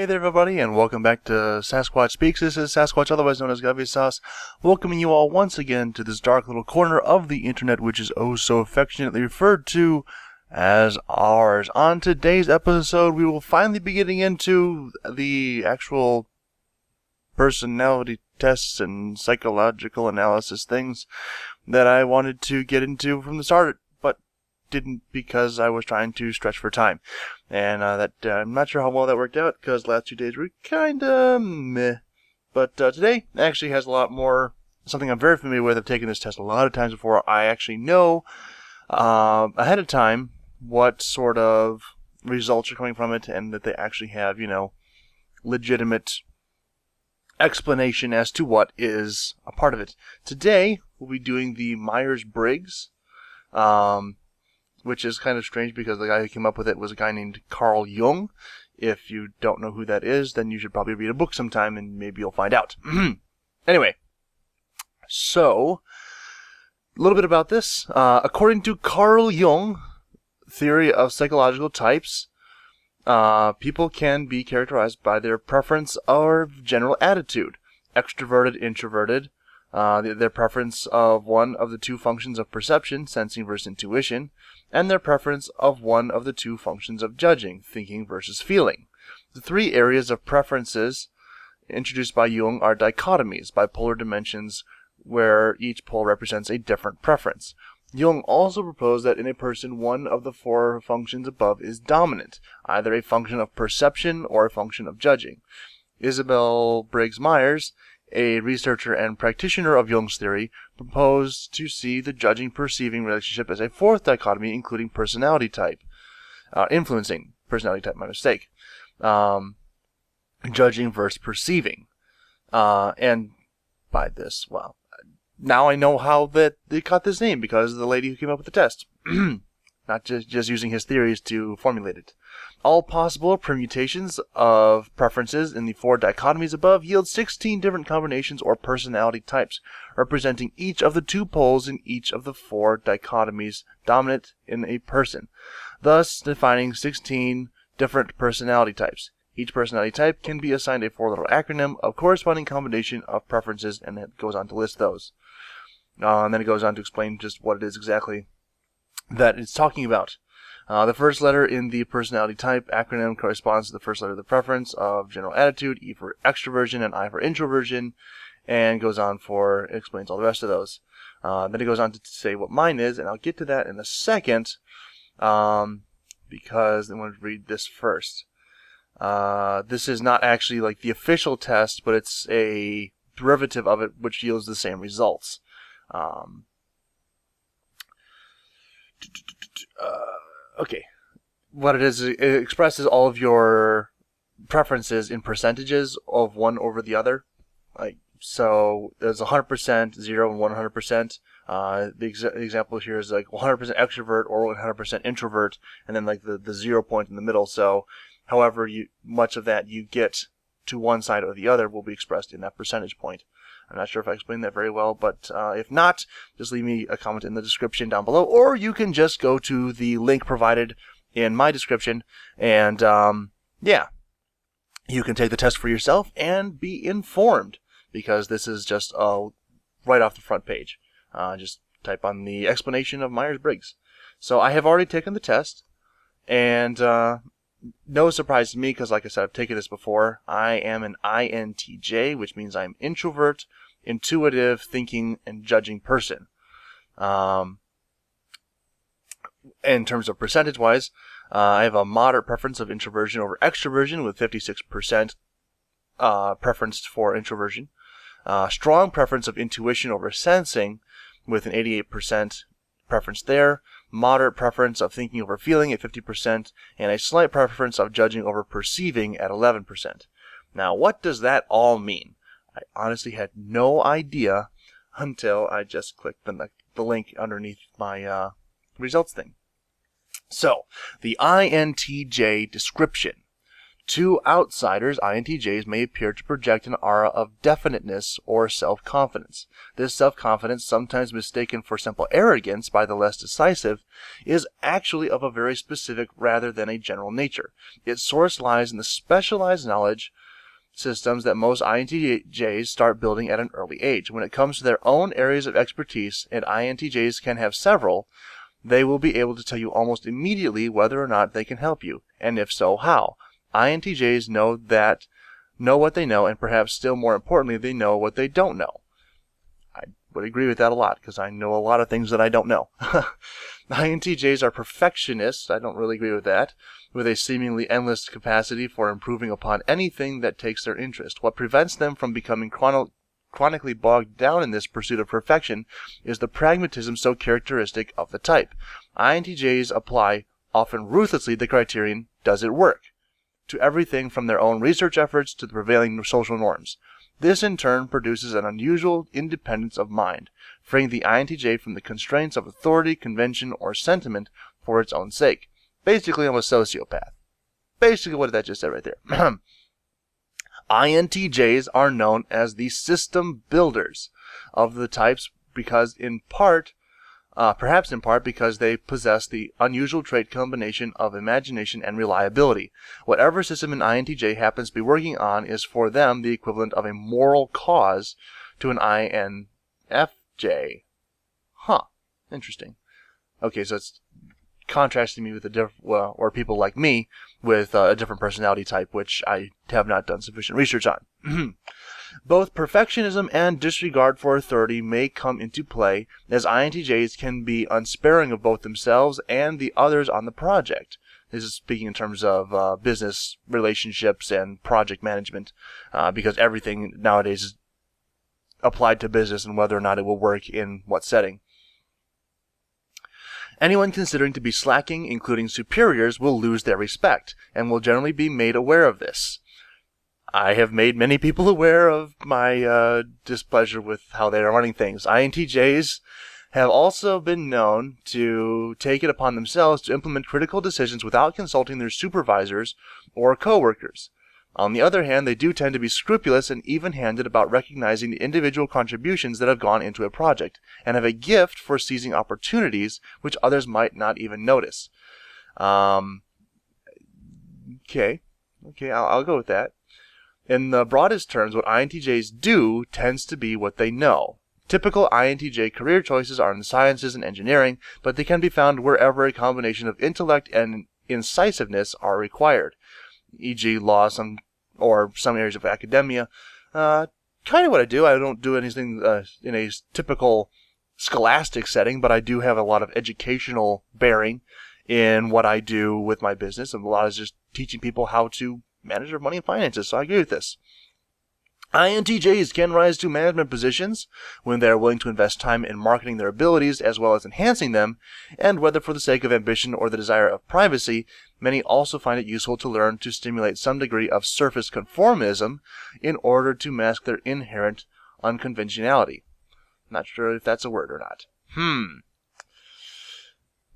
there, everybody, and welcome back to Sasquatch Speaks. This is Sasquatch, otherwise known as Gavisas, welcoming you all once again to this dark little corner of the internet, which is oh so affectionately referred to as ours. On today's episode, we will finally be getting into the actual personality tests and psychological analysis things that I wanted to get into from the start, but didn't because I was trying to stretch for time. And I'm not sure how well that worked out, because the last 2 days were kind of meh. But today actually has a lot more, something I'm very familiar with. I've taken this test a lot of times before. I actually know ahead of time what sort of results are coming from it, and that they actually have, legitimate explanation as to what is a part of it. Today, we'll be doing the Myers-Briggs, which is kind of strange because the guy who came up with it was a guy named Carl Jung. If you don't know who that is, then you should probably read a book sometime and maybe you'll find out. Anyway, so, a little bit about this. According to Carl Jung, theory of psychological types, people can be characterized by their preference or general attitude. Extroverted, introverted, their preference of one of the two functions of perception, sensing versus intuition, and their preference of one of the two functions of judging, thinking versus feeling. The three areas of preferences introduced by Jung are dichotomies, bipolar dimensions where each pole represents a different preference. Jung also proposed that in a person, one of the four functions above is dominant, either a function of perception or a function of judging. Isabel Briggs Myers, a researcher and practitioner of Jung's theory, proposed to see the judging-perceiving relationship as a fourth dichotomy, including personality type. Influencing personality type, my mistake. Judging versus perceiving. And by this, well, now I know how that they got this name, because of the lady who came up with the test. Not just using his theories to formulate it. All possible permutations of preferences in the four dichotomies above yield 16 different combinations or personality types, representing each of the two poles in each of the four dichotomies dominant in a person, thus defining 16 different personality types. Each personality type can be assigned a four-letter acronym of corresponding combination of preferences, and it goes on to list those. And then it goes on to explain just what it is exactly that it's talking about. The first letter in the personality type acronym corresponds to the first letter of the preference of general attitude, E for extroversion and I for introversion, and goes on explains all the rest of those. Then it goes on to say what mine is, and I'll get to that in a second, because I want to read this first. This is not actually like the official test, but it's a derivative of it which yields the same results. Okay, what it is, it expresses all of your preferences in percentages of one over the other. So there's 100%, 0, and 100%. The example here is like 100% extrovert or 100% introvert, and then like the 0 point in the middle. So however much of that you get to one side or the other will be expressed in that percentage point. I'm not sure if I explained that very well, but if not, just leave me a comment in the description down below, or you can just go to the link provided in my description, and yeah, you can take the test for yourself and be informed, because this is just right off the front page. Just type on the explanation of Myers-Briggs. So I have already taken the test, and no surprise to me, because like I said, I've taken this before. I am an INTJ, which means I'm introvert, intuitive, thinking, and judging person. In terms of percentage-wise, I have a moderate preference of introversion over extroversion, with 56% preference for introversion. Strong preference of intuition over sensing, with an 88% preference there. Moderate preference of thinking over feeling at 50%, and a slight preference of judging over perceiving at 11%. Now, what does that all mean? I honestly had no idea until I just clicked the link underneath my results thing. So, the INTJ description. To outsiders, INTJs may appear to project an aura of definiteness or self-confidence. This self-confidence, sometimes mistaken for simple arrogance by the less decisive, is actually of a very specific rather than a general nature. Its source lies in the specialized knowledge systems that most INTJs start building at an early age. When it comes to their own areas of expertise, and INTJs can have several, they will be able to tell you almost immediately whether or not they can help you, and if so, how. INTJs know what they know, and perhaps still more importantly, they know what they don't know. I would agree with that a lot, because I know a lot of things that I don't know. INTJs are perfectionists, I don't really agree with that, with a seemingly endless capacity for improving upon anything that takes their interest. What prevents them from becoming chronically bogged down in this pursuit of perfection is the pragmatism so characteristic of the type. INTJs apply, often ruthlessly, the criterion, does it work? To everything from their own research efforts to the prevailing social norms. This in turn produces an unusual independence of mind, freeing the INTJ from the constraints of authority, convention, or sentiment for its own sake. Basically, I'm a sociopath. Basically what that just said right there. INTJs are known as the system builders of the types because perhaps in part because they possess the unusual trait combination of imagination and reliability. Whatever system an INTJ happens to be working on is for them the equivalent of a moral cause to an INFJ. Huh. Interesting. Okay, so it's contrasting me with or people like me with a different personality type, which I have not done sufficient research on. Both perfectionism and disregard for authority may come into play, as INTJs can be unsparing of both themselves and the others on the project. This is speaking in terms of business relationships and project management, because everything nowadays is applied to business and whether or not it will work in what setting. Anyone considering to be slacking, including superiors, will lose their respect, and will generally be made aware of this. I have made many people aware of my displeasure with how they are running things. INTJs have also been known to take it upon themselves to implement critical decisions without consulting their supervisors or coworkers. On the other hand, they do tend to be scrupulous and even-handed about recognizing the individual contributions that have gone into a project, and have a gift for seizing opportunities which others might not even notice. Okay, I'll go with that. In the broadest terms, what INTJs do tends to be what they know. Typical INTJ career choices are in sciences and engineering, but they can be found wherever a combination of intellect and incisiveness are required, e.g. law, or some areas of academia. Kind of what I do. I don't do anything in a typical scholastic setting, but I do have a lot of educational bearing in what I do with my business, and a lot is just teaching people how to manage their money and finances, so I agree with this. INTJs can rise to management positions when they are willing to invest time in marketing their abilities as well as enhancing them, and whether for the sake of ambition or the desire of privacy, many also find it useful to learn to stimulate some degree of surface conformism in order to mask their inherent unconventionality. Not sure if that's a word or not.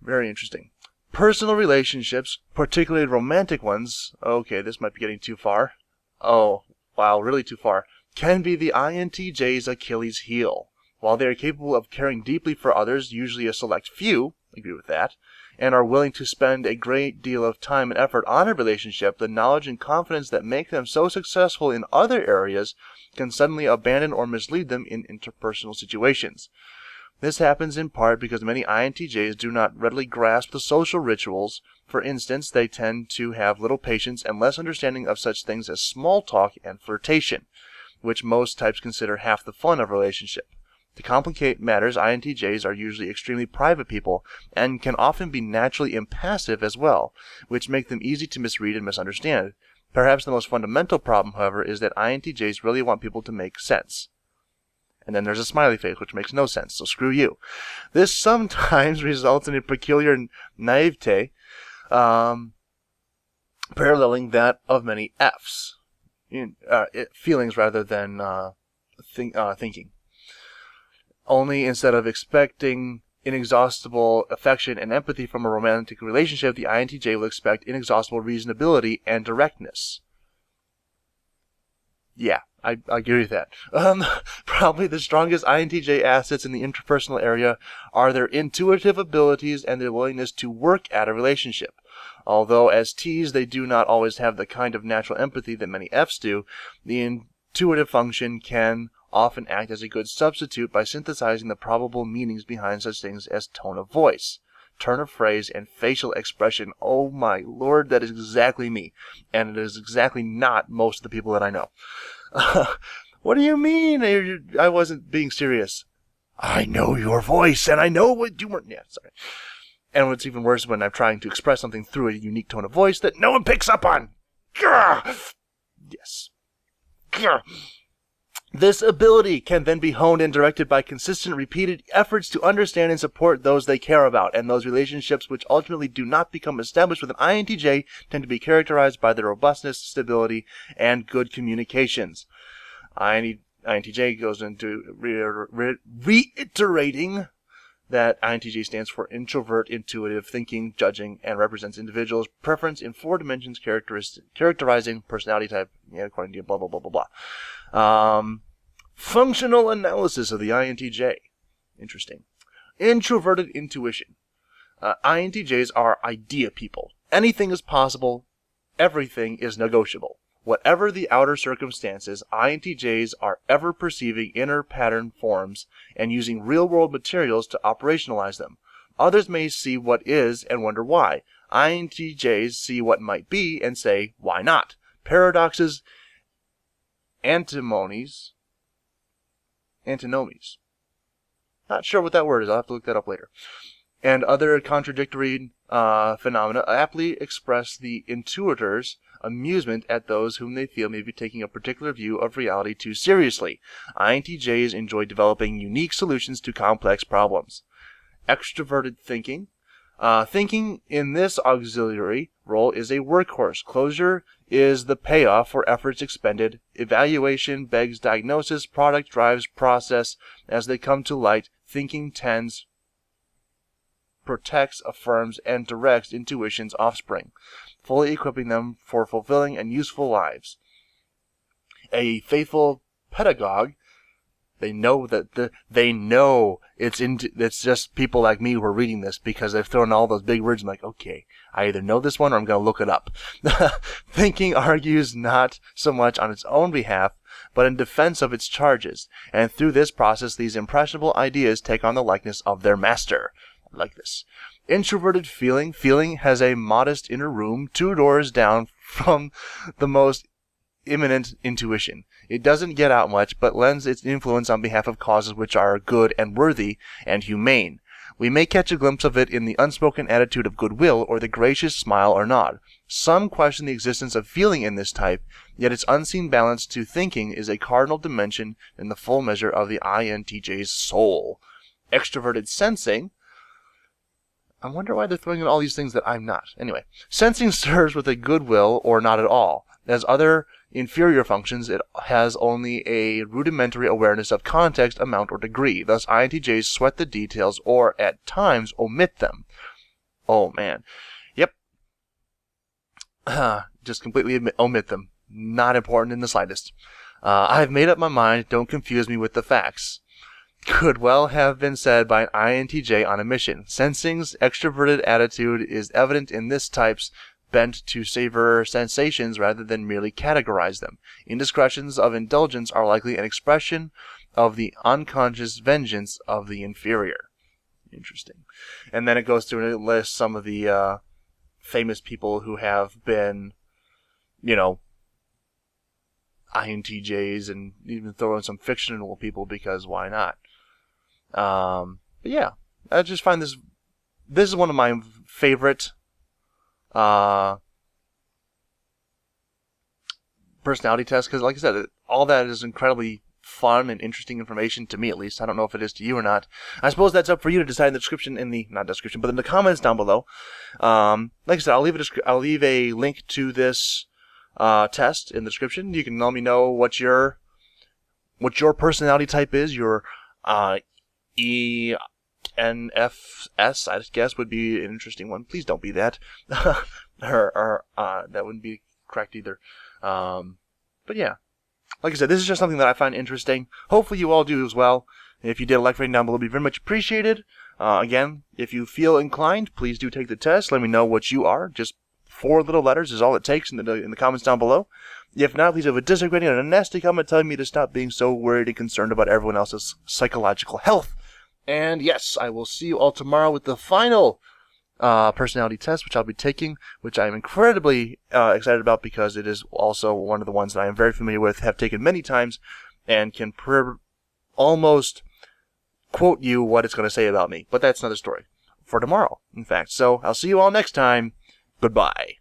Very interesting. Personal relationships, particularly romantic ones, okay, this might be getting too far. Oh, wow, really too far, can be the INTJ's Achilles heel. While they are capable of caring deeply for others, usually a select few, agree with that, and are willing to spend a great deal of time and effort on a relationship, the knowledge and confidence that make them so successful in other areas can suddenly abandon or mislead them in interpersonal situations. This happens in part because many INTJs do not readily grasp the social rituals. For instance, they tend to have little patience and less understanding of such things as small talk and flirtation, which most types consider half the fun of a relationship. To complicate matters, INTJs are usually extremely private people and can often be naturally impassive as well, which make them easy to misread and misunderstand. Perhaps the most fundamental problem, however, is that INTJs really want people to make sense. And then there's a smiley face, which makes no sense, so screw you. This sometimes results in a peculiar naivete, paralleling that of many Fs, feelings rather than thinking. Only instead of expecting inexhaustible affection and empathy from a romantic relationship, the INTJ will expect inexhaustible reasonability and directness. Yeah, I agree with that. Probably the strongest INTJ assets in the interpersonal area are their intuitive abilities and their willingness to work at a relationship. Although as Ts they do not always have the kind of natural empathy that many Fs do, the intuitive function can often act as a good substitute by synthesizing the probable meanings behind such things as tone of voice, turn of phrase, and facial expression. Oh my lord, that is exactly me. And it is exactly not most of the people that I know. What do you mean? I wasn't being serious. I know your voice, and I know what you were... Yeah, sorry. And what's even worse when I'm trying to express something through a unique tone of voice that no one picks up on. Grr! Yes. Grr! This ability can then be honed and directed by consistent, repeated efforts to understand and support those they care about, and those relationships which ultimately do not become established with an INTJ tend to be characterized by their robustness, stability, and good communications. INTJ goes into reiterating that INTJ stands for introvert, intuitive, thinking, judging, and represents individuals' preference in 4 dimensions characterizing personality type, according to blah, blah, blah, blah, blah. Functional analysis of the INTJ. Interesting. Introverted intuition. INTJs are idea people. Anything is possible. Everything is negotiable. Whatever the outer circumstances, INTJs are ever perceiving inner pattern forms and using real-world materials to operationalize them. Others may see what is and wonder why. INTJs see what might be and say, why not? Paradoxes, antinomies. Not sure what that word is. I'll have to look that up later. And other contradictory phenomena aptly express the intuitor's amusement at those whom they feel may be taking a particular view of reality too seriously. INTJs enjoy developing unique solutions to complex problems. Extroverted thinking. Thinking in this auxiliary role is a workhorse. Closure is the payoff for efforts expended. Evaluation begs diagnosis. Product drives process. As they come to light, thinking tends, protects, affirms, and directs intuition's offspring, fully equipping them for fulfilling and useful lives. A faithful pedagogue, they know it's just people like me who are reading this because they've thrown all those big words. I'm like, okay, I either know this one or I'm going to look it up. Thinking argues not so much on its own behalf, but in defense of its charges. And through this process, these impressionable ideas take on the likeness of their master. I like this. Introverted feeling. Feeling has a modest inner room 2 doors down from the most imminent intuition. It doesn't get out much, but lends its influence on behalf of causes which are good and worthy and humane. We may catch a glimpse of it in the unspoken attitude of goodwill or the gracious smile or nod. Some question the existence of feeling in this type, yet its unseen balance to thinking is a cardinal dimension in the full measure of the INTJ's soul. Extroverted sensing. I wonder why they're throwing in all these things that I'm not. Anyway, sensing serves with a goodwill or not at all. As other inferior functions, it has only a rudimentary awareness of context, amount, or degree. Thus, INTJs sweat the details or, at times, omit them. Oh, man. Yep. Just completely omit them. Not important in the slightest. I've made up my mind. Don't confuse me with the facts. Could well have been said by an INTJ on a mission. Sensing's extroverted attitude is evident in this type's bent to savor sensations rather than merely categorize them. Indiscretions of indulgence are likely an expression of the unconscious vengeance of the inferior. Interesting. And then it goes through and it lists some of the famous people who have been, INTJs, and even throw in some fictional people because why not? But yeah, I just find this is one of my favorite personality tests, because like I said, all that is incredibly fun and interesting information to me, at least. I don't know if it is to you or not. I suppose that's up for you to decide in the description, but in the comments down below. Like I said, I'll leave a link to this test in the description. You can let me know what your personality type is, your NFS, I guess, would be an interesting one. Please don't be that. or that wouldn't be correct either. But yeah. Like I said, this is just something that I find interesting. Hopefully you all do as well. And if you did, a like rating down below would be very much appreciated. Again, if you feel inclined, please do take the test. Let me know what you are. Just 4 little letters is all it takes in the comments down below. If not, please have a disagreeing and a nasty comment telling me to stop being so worried and concerned about everyone else's psychological health. And yes, I will see you all tomorrow with the final personality test, which I'll be taking, which I am incredibly excited about because it is also one of the ones that I am very familiar with, have taken many times, and can almost quote you what it's going to say about me. But that's another story for tomorrow, in fact. So I'll see you all next time. Goodbye.